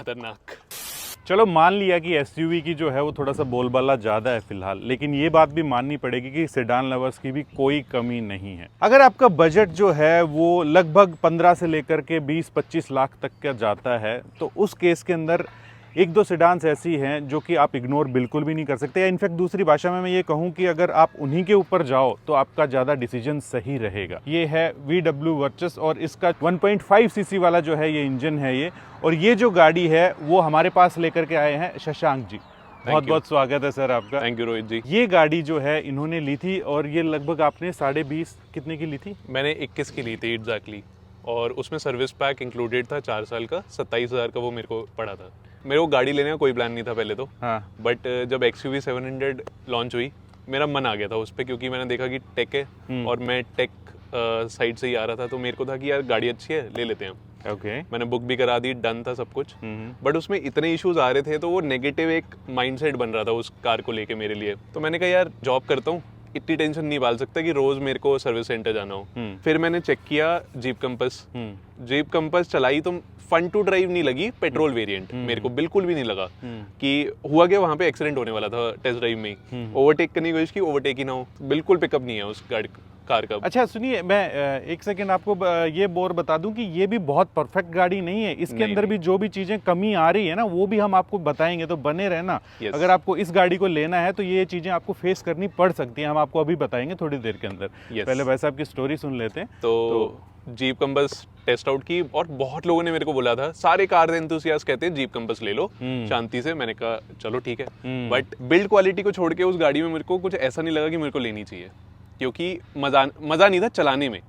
खतरनाक। चलो मान लिया कि एसयूवी की जो है वो थोड़ा सा बोलबाला ज़्यादा है फिलहाल, लेकिन ये बात भी माननी पड़ेगी कि सेडान लवर्स की भी कोई कमी नहीं है। अगर आपका बजट जो है वो लगभग 15 से लेकर के 20-25 लाख तक का जाता है, तो उस केस के अंदर एक दो सेडान्स ऐसी हैं जो कि आप इग्नोर बिल्कुल भी नहीं कर सकते, या इनफैक्ट दूसरी भाषा में मैं ये कहूँ कि अगर आप उन्हीं के ऊपर जाओ तो आपका ज़्यादा डिसीजन सही रहेगा। ये है VW वर्चस और इसका 1.5 सीसी वाला जो है ये इंजन है ये, और ये जो गाड़ी है वो हमारे पास लेकर के आए हैं शशांक जी। बहुत बहुत स्वागत है सर आपका। थैंक यू रोहित जी। ये गाड़ी जो है इन्होंने ली थी और ये लगभग आपने 20.5 कितने की ली थी? मैंने 21 की ली थी एग्जैक्टली, और उसमें सर्विस पैक इंक्लूडेड था 4 साल का, 27,000 का वो मेरे को पड़ा था। मेरे को गाड़ी लेने का कोई प्लान नहीं था पहले तो, हाँ। बट जब XUV 700 लॉन्च हुई मेरा मन आ गया था उस पर, क्योंकि मैंने देखा कि टेक है और मैं टेक साइड से ही आ रहा था, तो मेरे को था कि यार गाड़ी अच्छी है, ले लेते हैं। ओके। मैंने बुक भी करा दी, डन था सब कुछ, बट उसमें इतने इश्यूज आ रहे थे तो वो नेगेटिव एक माइंडसेट बन रहा था उस कार को लेके मेरे लिए। तो मैंने कहा यार जॉब करता हूँ, इतनी टेंशन नहीं पाल सकता कि रोज मेरे को सर्विस सेंटर जाना हो। फिर मैंने चेक किया जीप कंपस। जीप कंपस चलाई तो फन टू ड्राइव नहीं लगी, पेट्रोल वेरिएंट मेरे को बिल्कुल भी नहीं लगा कि हुआ क्या वहां पे एक्सीडेंट होने वाला था टेस्ट ड्राइव में ही। ओवरटेक करने की कोशिश की, ओवरटेक ही ना हो, बिल्कुल पिकअप नहीं है उस गाड़ी कार का। अच्छा सुनिए, मैं एक सेकेंड आपको ये बोर बता दूं कि ये भी बहुत परफेक्ट गाड़ी नहीं है, इसके अंदर भी जो भी चीजें कमी आ रही है ना वो भी हम आपको बताएंगे, तो बने रहना। अगर आपको इस गाड़ी को लेना है तो ये चीजें आपको फेस करनी पड़ सकती हैं, हम आपको अभी बताएंगे थोड़ी देर के अंदर। पहले भाई साहब की स्टोरी सुन लेते हैं। तो जीप कंपस टेस्ट आउट की और बहुत लोगों ने मेरे को बोला था, सारे कार एंथुसियास्ट कहते हैं जीप कंपस ले लो शांति से। मैंने कहा चलो ठीक है, बट बिल्ड क्वालिटी को छोड़ के उस गाड़ी में मेरे को कुछ ऐसा नहीं लगा कि मेरे को लेनी चाहिए, क्योंकि मजा नहीं था चलाने में।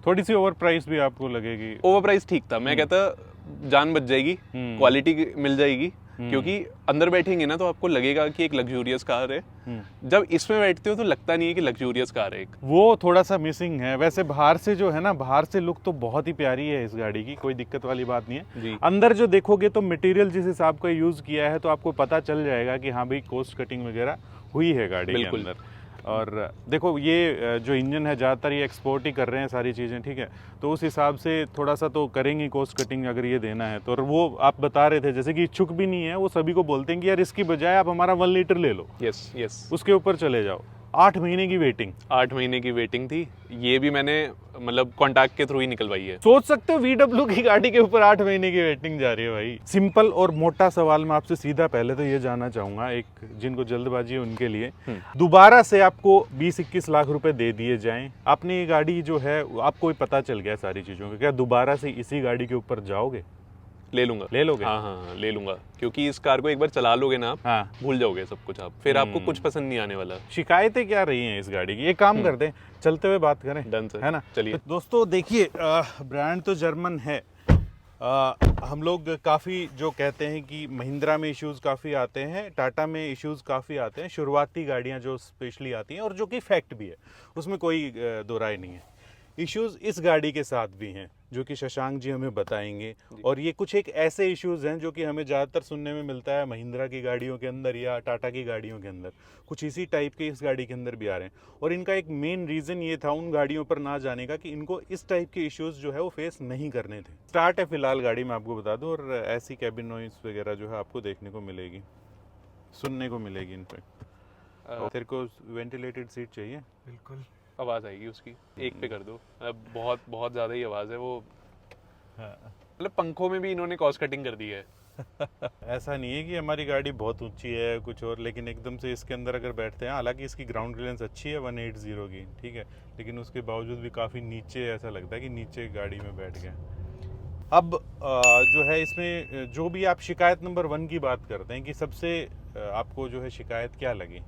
थोड़ी सी ओवर प्राइस भी आपको लगेगी? ओवर प्राइस ठीक था, मैं कहता जान बच जाएगी, क्वालिटी मिल जाएगी, क्योंकि अंदर बैठेंगे ना तो आपको लगेगा कि एक लग्जूरियस कार है। जब इसमें बैठते हो तो लगता नहीं है कि लग्जूरियस कार है, एक वो थोड़ा सा मिसिंग है। वैसे बाहर से जो है ना, बाहर से लुक तो बहुत ही प्यारी है इस गाड़ी की, कोई दिक्कत वाली बात नहीं है। अंदर जो देखोगे तो मटेरियल जिस हिसाब का यूज किया है तो आपको पता चल जाएगा कि हाँ भाई कोस्ट कटिंग वगैरह हुई है गाड़ी के अंदर। और देखो ये जो इंजन है ज़्यादातर ये एक्सपोर्ट ही कर रहे हैं सारी चीज़ें, ठीक है, तो उस हिसाब से थोड़ा सा तो करेंगे कोस्ट कटिंग अगर ये देना है तो। और वो आप बता रहे थे जैसे कि इच्छुक भी नहीं है, वो सभी को बोलते हैं कि यार इसकी बजाय आप हमारा 1 लीटर ले लो, यस उसके ऊपर चले जाओ। 8 महीने की वेटिंग, 8 महीने की वेटिंग थी। ये भी मैंने मतलब कॉन्टैक्ट के थ्रू ही निकलवाई है। सोच सकते हो VW की गाड़ी के ऊपर 8 महीने की वेटिंग जा रही है भाई। सिंपल और मोटा सवाल मैं आपसे सीधा पहले तो ये जानना चाहूंगा, एक जिनको जल्दबाजी है उनके लिए, दोबारा से आपको 20-21 लाख रुपए दे दिए जाएं, आपने ये गाड़ी जो है आपको पता चल गया सारी चीजों का, क्या दोबारा से इसी गाड़ी के ऊपर जाओगे? ले लूंगा। ले लोगे? हाँ ले लूंगा, क्योंकि इस कार को एक बार चला लोगे ना आप, हाँ, भूल जाओगे सब कुछ आप, फिर आपको कुछ पसंद नहीं आने वाला। शिकायतें क्या रही हैं इस गाड़ी की? एक काम करते हैं, चलते हुए बात करें, डन सर, है ना? चलिए। तो दोस्तों देखिए, ब्रांड तो जर्मन है, हम लोग काफ़ी जो कहते हैं कि महिंद्रा में इश्यूज़ काफ़ी आते हैं, टाटा में इश्यूज़ काफ़ी आते हैं, शुरुआती गाड़ियां जो स्पेशली आती हैं और जो कि फैक्ट भी है, उसमें कोई दो राय नहीं है। इश्यूज़ इस गाड़ी के साथ भी हैं जो कि शशांक जी हमें बताएंगे, और ये कुछ एक ऐसे इश्यूज़ हैं जो कि हमें ज़्यादातर सुनने में मिलता है महिंद्रा की गाड़ियों के अंदर या टाटा की गाड़ियों के अंदर, कुछ इसी टाइप के इस गाड़ी के अंदर भी आ रहे हैं। और इनका एक मेन रीज़न ये था उन गाड़ियों पर ना जाने का कि इनको इस टाइप के इश्यूज़ जो है वो फेस नहीं करने थे। स्टार्ट है फिलहाल गाड़ी, मैं आपको बता दूँ, और ऐसी कैबिन नॉइस वगैरह जो है आपको देखने को मिलेगी, सुनने को मिलेगी। इनफैक्ट तेरे को वेंटिलेटेड सीट चाहिए? बिल्कुल, आवाज़ आएगी उसकी, एक पे कर दो। बहुत बहुत ज़्यादा ही आवाज़ है वो, मतलब पंखों में भी इन्होंने कॉस्ट कटिंग कर दी है। ऐसा नहीं है कि हमारी गाड़ी बहुत ऊंची है कुछ और, लेकिन एकदम से इसके अंदर अगर बैठते हैं, हालांकि इसकी ग्राउंड क्लियरेंस अच्छी है 180 की, ठीक है, लेकिन उसके बावजूद भी काफ़ी नीचे, ऐसा लगता है कि नीचे गाड़ी में बैठ गए। अब जो है इसमें जो भी आप शिकायत नंबर 1 की बात करते हैं कि सबसे आपको जो है शिकायत क्या लगी?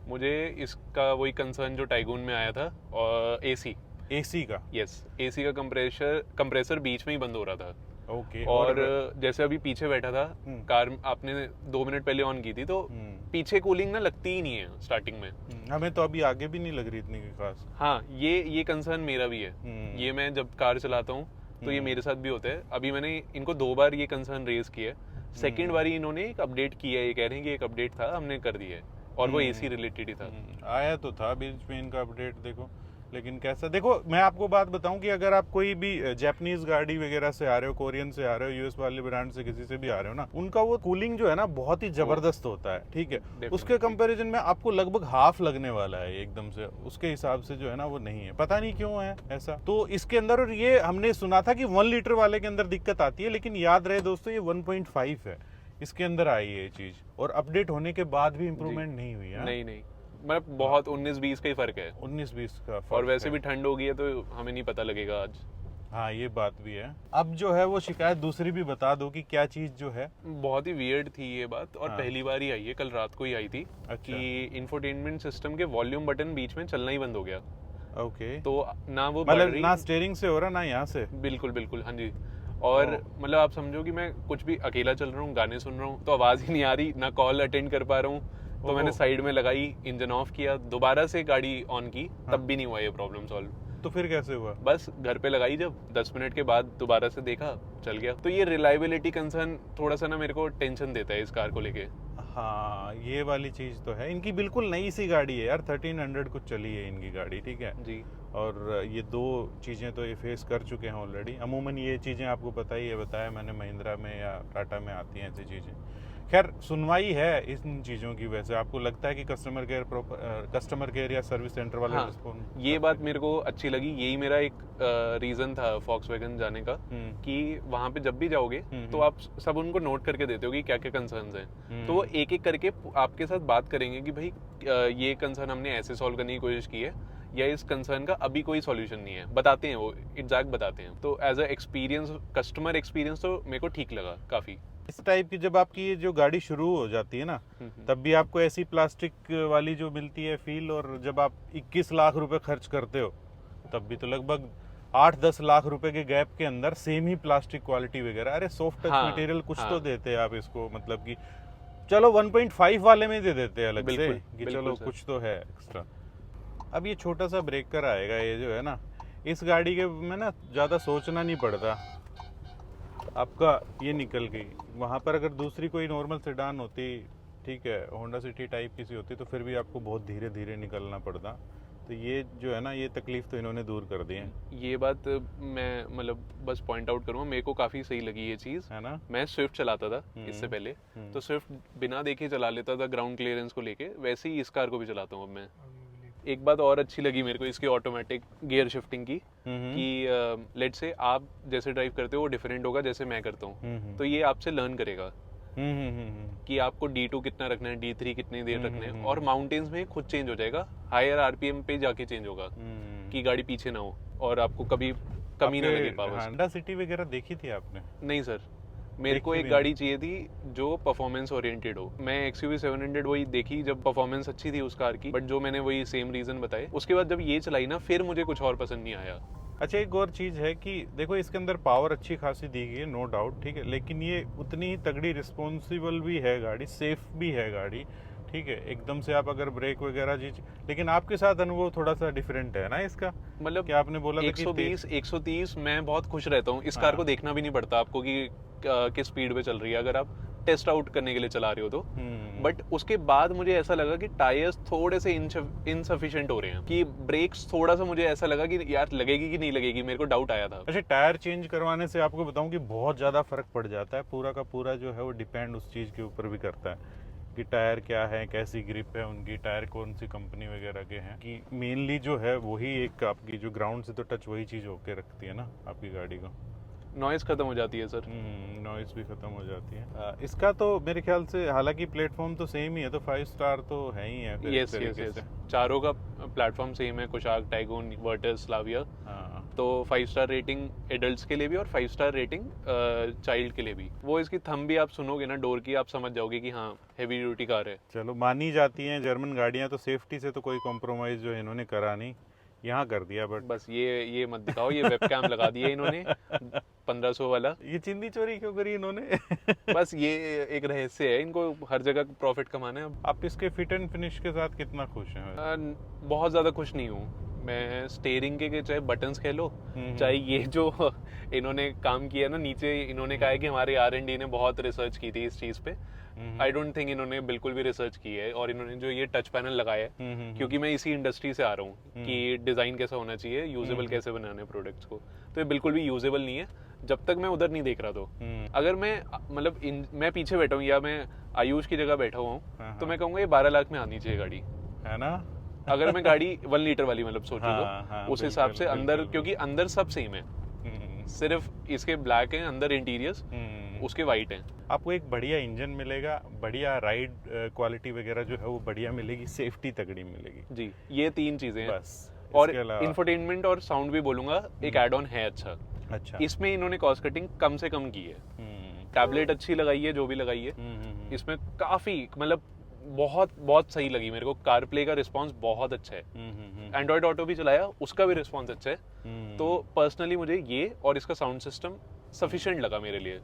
मुझे इसका वही कंसर्न जो टाइगून में आया था, और एसी का। यस, एसी का कंप्रेसर बीच में ही बंद हो रहा था। ओके। और जैसे अभी पीछे बैठा था, कार आपने 2 मिनट पहले ऑन की थी तो पीछे कूलिंग ना लगती ही नहीं है स्टार्टिंग में। हमें तो अभी आगे भी नहीं लग रही इतनी खास। हाँ, ये कंसर्न मेरा भी है। ये मैं जब कार चलाता हूँ तो ये मेरे साथ भी होता है। अभी मैंने इनको 2 बार ये कंसर्न रेज किया है। सेकेंड बारी इन्होंने एक अपडेट किया है, ये कह रहे हैं कि एक अपडेट था, हमने कर दिया है, और वो एसी रिलेटेड ही था। आया तो था बीच में इनका अपडेट, देखो लेकिन कैसा, देखो मैं आपको बात बताऊं कि अगर आप कोई भी जापानीज गाड़ी वगैरह से आ रहे हो, कोरियन से आ रहे हो, यूएस वाले ब्रांड से किसी से भी आ रहे हो ना, उनका वो कूलिंग जो है ना बहुत ही जबरदस्त होता है, ठीक है। उसके कंपैरिजन में आपको लगभग हाफ लगने वाला है एकदम से, उसके हिसाब से जो है ना वो नहीं है, पता नहीं क्यों है ऐसा। तो इसके अंदर, और ये हमने सुना था कि 1 लीटर वाले के अंदर दिक्कत आती है, लेकिन याद रहे दोस्तों ये 1.5 है, इसके अंदर आई है ये चीज, और अपडेट होने के बाद भी इम्प्रूवमेंट नहीं हुई है। नहीं मतलब बहुत 19-20 का ही फर्क है, 19-20 का फर्क और वैसे है। भी ठंड हो गई है तो हमें नहीं पता लगेगा आज। हाँ ये बात भी है। अब जो है वो शिकायत दूसरी भी बता दो कि क्या चीज जो है। बहुत ही वियर्ड थी ये बात, और हाँ। पहली बार ही आई है, कल रात को ही आई थी। अच्छा। कि इंफोटेनमेंट सिस्टम के वॉल्यूम बटन बीच में चलना ही बंद हो गया। ओके। तो ना वो मतलब battery- ना स्टीयरिंग से हो रहा ना यहाँ से। बिल्कुल हाँ जी। और मतलब आप समझो कि मैं कुछ भी अकेला चल रहा हूँ, गाने सुन रहा हूँ, तो आवाज ही नहीं आ रही, ना कॉल अटेंड कर पा रहा हूँ। तो मैंने साइड में लगाई, इंजन ऑफ किया, दोबारा से गाड़ी ऑन की, तब भी नहीं हुआ ये प्रॉब्लम सॉल्व। तो फिर कैसे हुआ? बस घर पे लगाई, जब 10 मिनट के बाद दोबारा से देखा, चल गया। तो ये रिलायबिलिटी कंसर्न थोड़ा सा ना मेरे को टेंशन देता है इस कार को लेके। हाँ ये वाली चीज तो है। इनकी बिल्कुल नई सी गाड़ी है यार, 1300 कुछ चली है इनकी गाड़ी, ठीक है जी। और ये दो चीज़ें तो ये फेस कर चुके हैं ऑलरेडी। अमूमन ये चीज़ें आपको पता ही है, बताया मैंने, महिंद्रा में या टाटा में आती हैं ऐसी चीज़ें। खैर सुनवाई है इन चीज़ों की, वैसे आपको लगता है कि कस्टमर केयर या सर्विस सेंटर वाले हाँ, रिस्पॉन्ड? ये बात मेरे को अच्छी लगी। यही मेरा एक रीजन था फॉक्सवैगन जाने का, कि वहां पे जब भी जाओगे तो आप सब उनको नोट करके देते हो कि क्या क्या कंसर्न्स हैं। तो वो एक एक करके आपके साथ बात करेंगे कि भाई ये कंसर्न हमने ऐसे सॉल्व करने की कोशिश की है, या इस कंसर्न का अभी कोई सॉल्यूशन नहीं है, बताते हैं वो, एग्जैक्ट बताते हैं। तो as a experience, customer experience तो मेरे को ठीक लगा काफी। इस टाइप की जब आपकी ये जो गाड़ी शुरू हो जाती है ना, तब भी आपको ऐसी प्लास्टिक वाली जो मिलती है फील, और जब आप 21 लाख रुपए खर्च करते हो तब भी तो लगभग 8-10 लाख रुपए के गैप के अंदर सेम ही प्लास्टिक क्वालिटी वगैरह, अरे सॉफ्ट टच हाँ, मटेरियल कुछ हाँ। तो देते हैं आप इसको, मतलब कि चलो 1.5 वाले में दे देते हैं अलग से बिल्कुल, कि बिल्कुल चलो सर। कुछ तो है एक्स्ट्रा। अब ये छोटा सा ब्रेकर आएगा, ये जो है ना, इस गाड़ी के में ना ज़्यादा सोचना नहीं पड़ता, आपका ये निकल गई। वहाँ पर अगर दूसरी कोई नॉर्मल सेडान होती, ठीक है, होंडा सिटी टाइप किसी होती, तो फिर भी आपको बहुत धीरे धीरे निकलना पड़ता। तो ये जो है ना, ये तकलीफ तो इन्होंने दूर कर दी है। ये बात मैं मतलब बस पॉइंट आउट करूँगा, मेरे को काफ़ी सही लगी ये चीज़। है ना? मैं स्विफ्ट चलाता था इससे पहले, तो स्विफ्ट बिना देखे चला लेता था ग्राउंड क्लियरेंस को लेके, वैसे ही इस कार को भी चलाता हूँ अब मैं। एक बात और अच्छी लगी मेरे को इसकी ऑटोमेटिक गियर शिफ्टिंग की, कि लेट से आप जैसे ड्राइव करते हो वो डिफरेंट होगा जैसे मैं करता हूँ, तो ये आपसे लर्न करेगा कि आपको D2 कितना रखना है, D3 कितनी देर रखना है, और माउंटेन्स में खुद चेंज हो जाएगा, हायर आरपीएम पे जाके चेंज होगा, कि गाड़ी पीछे ना हो और आपको कभी कमी ना लगे पावर। होंडा सिटी वगैरह देखी थी आपने? नहीं सर, मेरे को एक गाड़ी चाहिए थी जो परफॉर्मेंस ओरिएंटेड हो। मैं XUV 700 वही देखी जब परफॉर्मेंस अच्छी थी उस कार की, बट जो मैंने वही सेम रीजन बताए, उसके बाद जब ये चलाई ना, फिर मुझे कुछ और पसंद नहीं आया। अच्छा एक और चीज़ है कि देखो इसके अंदर पावर अच्छी खासी दी गई है, नो डाउट, ठीक है, लेकिन ये उतनी ही तगड़ी रिस्पॉन्सिबल भी है गाड़ी, सेफ भी है गाड़ी, ठीक है। एकदम से आप अगर ब्रेक वगैरह चीज, लेकिन आपके साथ अनुभव थोड़ा सा डिफरेंट है ना इसका, मतलब क्या आपने बोला था कि 120 मैं बहुत खुश रहता हूँ इस कार को देखना भी नहीं पड़ता आपको कि किस स्पीड पे चल रही है, अगर आप टेस्ट आउट करने के लिए चला रहे हो तो। बट उसके बाद मुझे ऐसा लगा कि टायर्स थोड़े से इनसफिशिएंट हो रहे हैं, कि ब्रेक्स थोड़ा सा मुझे ऐसा लगा कि यार लगेगी कि नहीं लगेगी, मेरे को डाउट आया था। अच्छा टायर चेंज करवाने से आपको बताऊं कि बहुत ज़्यादा फर्क पड़ जाता है, पूरा का पूरा जो है वो डिपेंड उस चीज़ के ऊपर भी करता है कि टायर क्या है, कैसी ग्रिप है उनकी, टायर कौन सी कंपनी वगैरह के हैं, कि मेनली जो है वही एक आपकी जो ग्राउंड से तो टच वही चीज़ होके रखती है ना आपकी गाड़ी को। नॉइस खत्म हो जाती है सर। नॉइस भी खत्म हो जाती है। इसका तो मेरे ख्याल से, हालांकि प्लेटफॉर्म तो सेम ही है, तो 5 स्टार तो है ही है फिर यस इस यस तरीके यस, से। चारों का प्लेटफॉर्म सेम है, कुशाक, टाइगोन, वर्टस, स्लाविया। हाँ तो 5 स्टार रेटिंग एडल्ट्स के लिए भी और 5 स्टार रेटिंग चाइल्ड के लिए भी। वो इसकी थंब भी आप सुनोगे ना डोर की, आप समझ जाओगे कि हाँ हेवी ड्यूटी कार है। चलो मानी जाती हैं जर्मन गाड़ियां, तो सेफ्टी से तो कोई कॉम्प्रोमाइज जो इन्होंने करा नहीं, यहाँ कर दिया। बट बस ये मत दिखाओ, ये वेबकैम लगा दिया इन्होंने 1500 वाला। ये चिंदी चोरी क्यों करी इन्होंने? बस ये एक रहस्य है, इनको हर जगह प्रॉफिट कमाना है। आप इसके फिट एंड फिनिश के साथ कितना खुश हैं? बहुत ज़्यादा खुश नहीं हूँ मैं स्टेयरिंग के चाहे बटन्स कह लो, चाहे ये जो इन्होंने काम किया ना नीचे, इन्होंने कहा है कि हमारे R&D ने बहुत रिसर्च की थी इस चीज़ पे। आई डोंट थिंक इन्होंने बिल्कुल भी रिसर्च की है। और इन्होंने जो ये टच पैनल लगाया है, क्योंकि मैं इसी इंडस्ट्री से आ रहा हूँ कि डिज़ाइन कैसा होना चाहिए, यूजेबल कैसे बनाने प्रोडक्ट्स को, तो ये बिल्कुल भी यूजेबल नहीं है जब तक मैं उधर नहीं देख रहा। तो अगर मैं मतलब मैं पीछे बैठा हूँ या मैं आयुष की जगह बैठा हुआ हूँ, तो मैं कहूँगा ये 12 लाख में आनी चाहिए गाड़ी, है ना। अगर मैं गाड़ी 1 लीटर वाली मतलब सोचूं हाँ, हाँ, तो उस हिसाब से बिल्कुल, अंदर, बिल्कुल, क्योंकि अंदर सब सेम है, सिर्फ इसके ब्लैक हैं अंदर इंटीरियर्स, उसके वाइट हैं। आपको एक बढ़िया इंजन मिलेगा, बढ़िया राइड क्वालिटी वगैरह जो है वो बढ़िया मिलेगी, सेफ्टी तगड़ी मिलेगी जी, ये 3 चीजें हैं बस। और इसके अलावा इंफोटेनमेंट और साउंड भी बोलूंगा एक एड ऑन है अच्छा। अच्छा, इसमें इन्होंने कॉस्ट कटिंग कम से कम की है, टैबलेट अच्छी लगाई है जो भी लगाई है, इसमें काफी मतलब बहुत बहुत सही लगी मेरे को। कार प्ले का रिस्पांस बहुत अच्छा है, एंड्रॉइड ऑटो भी चलाया उसका भी रिस्पांस अच्छा है। तो पर्सनली मुझे ये और इसका साउंड सिस्टम सफिशिएंट लगा मेरे लिए।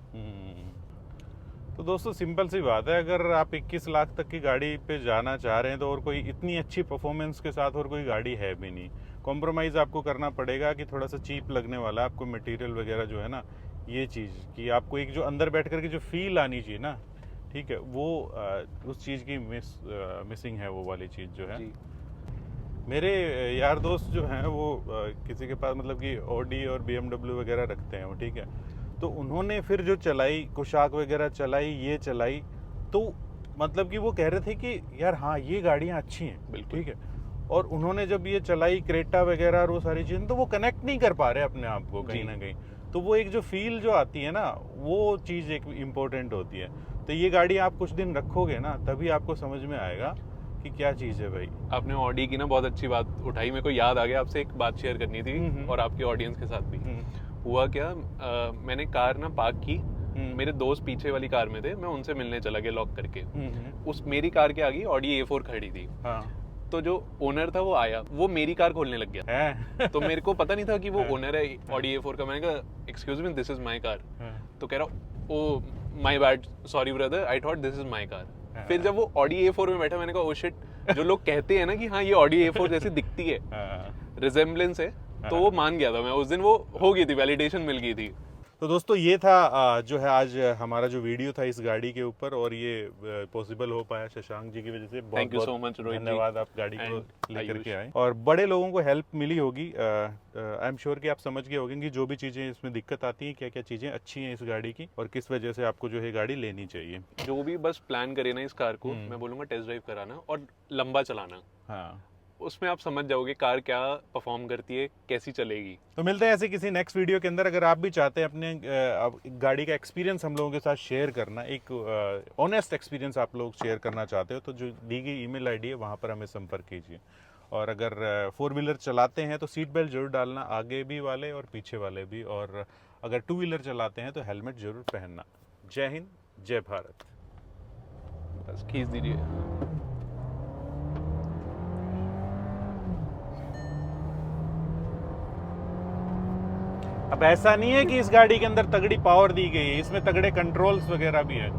तो दोस्तों सिंपल सी बात है, अगर आप 21 लाख तक की गाड़ी पे जाना चाह रहे हैं तो और कोई इतनी अच्छी परफॉर्मेंस के साथ और कोई गाड़ी है भी नहीं। कॉम्प्रोमाइज़ आपको करना पड़ेगा कि थोड़ा सा चीप लगने वाला है आपको मटेरियल वगैरह जो है ना, ये चीज़ कि आपको एक जो अंदर बैठ कर के जो फील आनी चाहिए ना, ठीक है, वो उस चीज़ की मिसिंग है, वो वाली चीज़ जो है। मेरे यार दोस्त जो हैं वो किसी के पास मतलब कि ऑडी और BMW वगैरह रखते हैं वो, ठीक है, तो उन्होंने फिर जो चलाई कुशाक वगैरह चलाई, ये चलाई, तो मतलब कि वो कह रहे थे कि यार हाँ ये गाड़ियाँ अच्छी हैं, बिल्कुल। ठीक है, और उन्होंने जब ये चलाई क्रेटा वगैरह और वो सारी चीज़ें, तो वो कनेक्ट नहीं कर पा रहे अपने आप को कहीं ना कहीं। तो वो एक जो फील जो आती है ना, वो चीज़ एक इम्पोर्टेंट होती है। तो ये गाड़ी आप कुछ दिन रखोगे ना, तभी आपको समझ में आएगा कि क्या चीज़ है भाई। आपने ऑडी की ना बहुत अच्छी बात उठाई, मेरे को याद आ गया आपसे एक बात शेयर करनी थी और आपके ऑडियंस के साथ भी। हुआ क्या, मैंने कार ना पार्क की, मेरे दोस्त पीछे वाली कार में थे, मैं उनसे मिलने चला गया लॉक करके। उस मेरी कार के आगे ऑडी A4 खड़ी थी। हाँ। तो जो ओनर था वो आया, वो मेरी कार खोलने लग गया है? तो मेरे को पता नहीं था कि वो ओनर है ऑडी A4 का। मैंने कहा excuse me, this is my car. तो कह रहा oh my bad, sorry brother, I thought this is my car. फिर जब वो ऑडी A4 में बैठा, मैंने कहा ओ शिट, जो लोग कहते हैं ना कि हाँ ये ऑडी A4 जैसी दिखती है, रिजेम्बलेंस है, तो वो मान गया था मैं उस दिन, वो हो गई थी, वैलिडेशन मिल गई थी। तो दोस्तों ये था जो है आज हमारा जो वीडियो था इस गाड़ी के ऊपर, और ये पॉसिबल हो पाया शशांक जी की वजह से। Thank you so much Rohit ji, धन्यवाद, आप गाड़ी को And लेकर के आयुष। आए और बड़े लोगों को हेल्प मिली होगी। आई एम श्योर कि आप समझ गए होंगे कि जो भी चीज़ें इसमें दिक्कत आती हैं, क्या क्या चीज़ें अच्छी हैं इस गाड़ी की और किस वजह से आपको जो है गाड़ी लेनी चाहिए। जो भी बस प्लान करे ना इस कार को, मैं बोलूंगा टेस्ट ड्राइव कराना और लंबा चलाना। हाँ, उसमें आप समझ जाओगे कार क्या परफॉर्म करती है, कैसी चलेगी। तो मिलते हैं ऐसे किसी नेक्स्ट वीडियो के अंदर। अगर आप भी चाहते हैं अपने गाड़ी का एक्सपीरियंस हम लोगों के साथ शेयर करना, एक ऑनेस्ट एक्सपीरियंस आप लोग शेयर करना चाहते हो, तो जो दी गई ईमेल आईडी है वहाँ पर हमें संपर्क कीजिए। और अगर 4 व्हीलर चलाते हैं तो सीट बेल्ट जरूर डालना, आगे भी वाले और पीछे वाले भी, और अगर 2 व्हीलर चलाते हैं तो हेलमेट जरूर पहनना। जय हिंद, जय भारत। बस खींच दीजिए। अब ऐसा नहीं है कि इस गाड़ी के अंदर तगड़ी पावर दी गई है, इसमें तगड़े कंट्रोल्स वगैरह भी है।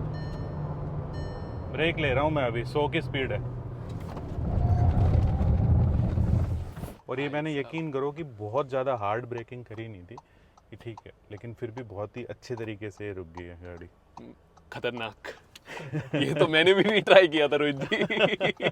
ब्रेक ले रहा हूं मैं अभी, 100 की स्पीड है, और ये मैंने यकीन करो कि बहुत ज़्यादा हार्ड ब्रेकिंग करी नहीं थी कि ठीक है, लेकिन फिर भी बहुत ही अच्छे तरीके से रुक गई है गाड़ी। खतरनाक ये तो मैंने भी नहीं ट्राई किया था रोहित जी।